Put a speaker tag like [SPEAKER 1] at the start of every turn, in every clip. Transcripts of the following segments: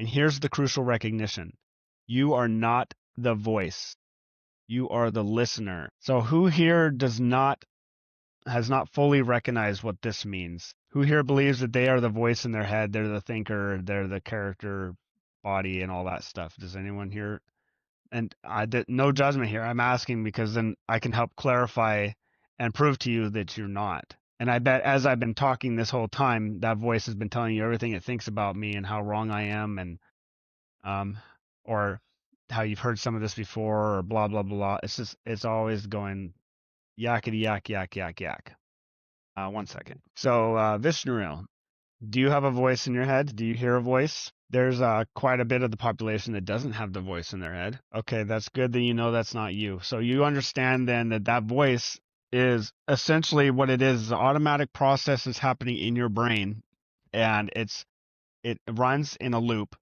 [SPEAKER 1] And here's the crucial recognition. You are not the voice. You are the listener. So who here has not fully recognized what this means? Who here believes that they are the voice in their head, they're the thinker, they're the character body and all that stuff? Does anyone here? And I did no judgment here. I'm asking because then I can help clarify and prove to you that you're not. And I bet as I've been talking this whole time, that voice has been telling you everything it thinks about me and how wrong I am, and or how you've heard some of this before, or blah blah blah. It's always going yakety yak yak yak yak. 1 second. So Vishnu, do you have a voice in your head? Do you hear a voice? There's quite a bit of the population that doesn't have the voice in their head. Okay, that's good. Then you know that's not you. So you understand then that that voice is essentially what it is. The automatic process is happening in your brain, and it runs in a loop,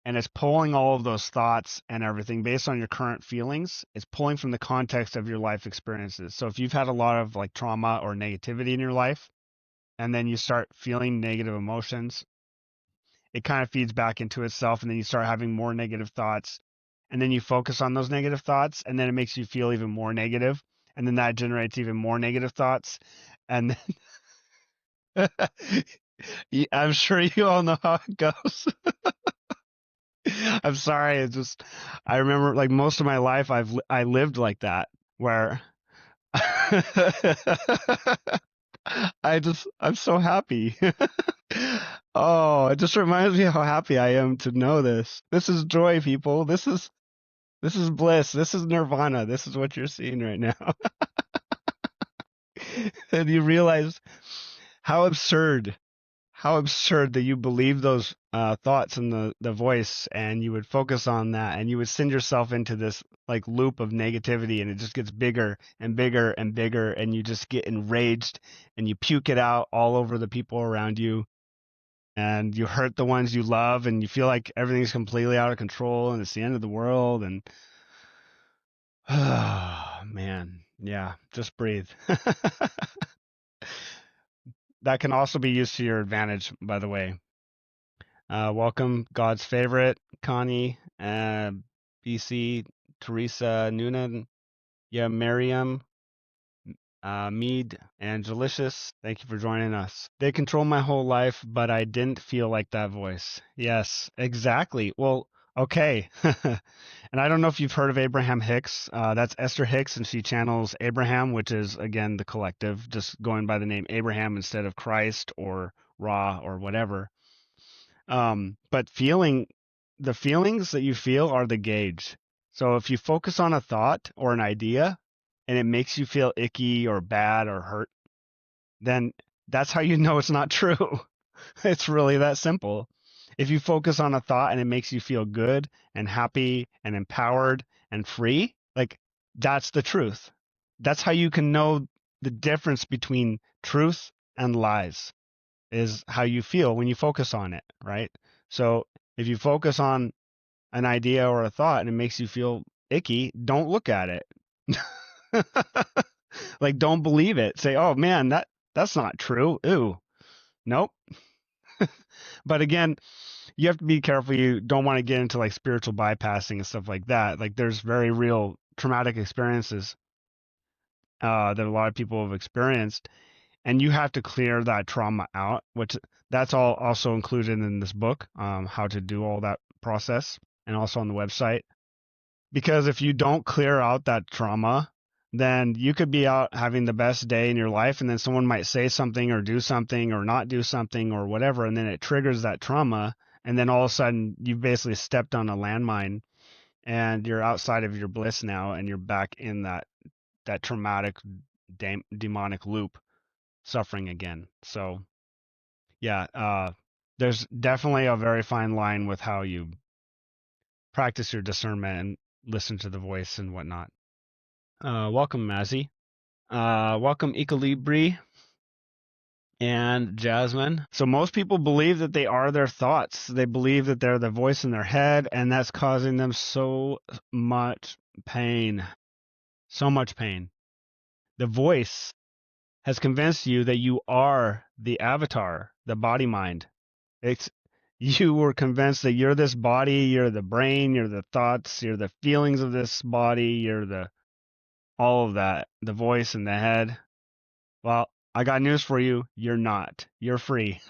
[SPEAKER 1] and it's pulling all of those thoughts and everything based on your current feelings. It's pulling from the context of your life experiences. So if you've had a lot of like trauma or negativity in your life, and then you start feeling negative emotions, it kind of feeds back into itself, and then you start having more negative thoughts, and then you focus on those negative thoughts, and then it makes you feel even more negative, and then that generates even more negative thoughts, and then I'm sure you all know how it goes. I'm sorry, I remember like most of my life I lived like that, where I'm so happy. Oh, it just reminds me how happy I am to know this. This is joy, people. This is bliss. This is nirvana. This is what you're seeing right now. And you realize how absurd that you believe those thoughts in the voice, and you would focus on that, and you would send yourself into this like loop of negativity, and it just gets bigger and bigger and bigger, and you just get enraged, and you puke it out all over the people around you, and you hurt the ones you love, and you feel like everything's completely out of control, and it's the end of the world, and oh man, yeah, just breathe. That can also be used to your advantage, by the way. Welcome, God's favorite, Connie, BC, Teresa, Noonan, yeah, Miriam, Mead, Angelicious. Thank you for joining us. They control my whole life, but I didn't feel like that voice. Yes, exactly. Well, okay. And I don't know if you've heard of Abraham Hicks. That's Esther Hicks, and she channels Abraham, which is, again, the collective, just going by the name Abraham instead of Christ or Ra or whatever. But the feelings that you feel are the gauge. So if you focus on a thought or an idea and it makes you feel icky or bad or hurt, then that's how you know it's not true. It's really that simple. If you focus on a thought and it makes you feel good and happy and empowered and free, like that's the truth. That's how you can know the difference between truth and lies, is how you feel when you focus on it, right? So if you focus on an idea or a thought and it makes you feel icky, don't look at it. Like, don't believe it. Say, oh man, that's not true. Ooh, nope. But again, you have to be careful. You don't want to get into like spiritual bypassing and stuff like that. Like there's very real traumatic experiences that a lot of people have experienced, and you have to clear that trauma out, which that's all also included in this book, how to do all that process, and also on the website. Because if you don't clear out that trauma, then you could be out having the best day in your life, and then someone might say something or do something or not do something or whatever, and then it triggers that trauma, and then all of a sudden you've basically stepped on a landmine, and you're outside of your bliss now, and you're back in that traumatic demonic loop, suffering again. So yeah, there's definitely a very fine line with how you practice your discernment and listen to the voice and whatnot. Welcome, Mazzy. Welcome, Equilibri and Jasmine. So most people believe that they are their thoughts. They believe that they're the voice in their head, and that's causing them so much pain. So much pain. The voice has convinced you that you are the avatar, the body mind. You were convinced that you're this body, you're the brain, you're the thoughts, you're the feelings of this body, you're the all of that, the voice in the head. Well, I got news for you. You're not. You're free.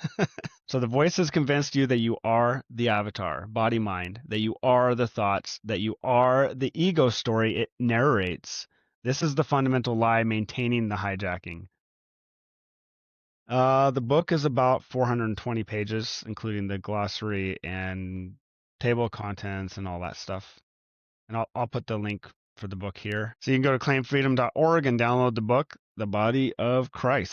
[SPEAKER 1] So the voice has convinced you that you are the avatar, body mind, that you are the thoughts, that you are the ego story it narrates. This is the fundamental lie maintaining the hijacking. The book is about 420 pages, including the glossary and table of contents and all that stuff. And I'll put the link for the book here. So you can go to claimfreedom.org and download the book, The Body of Christ.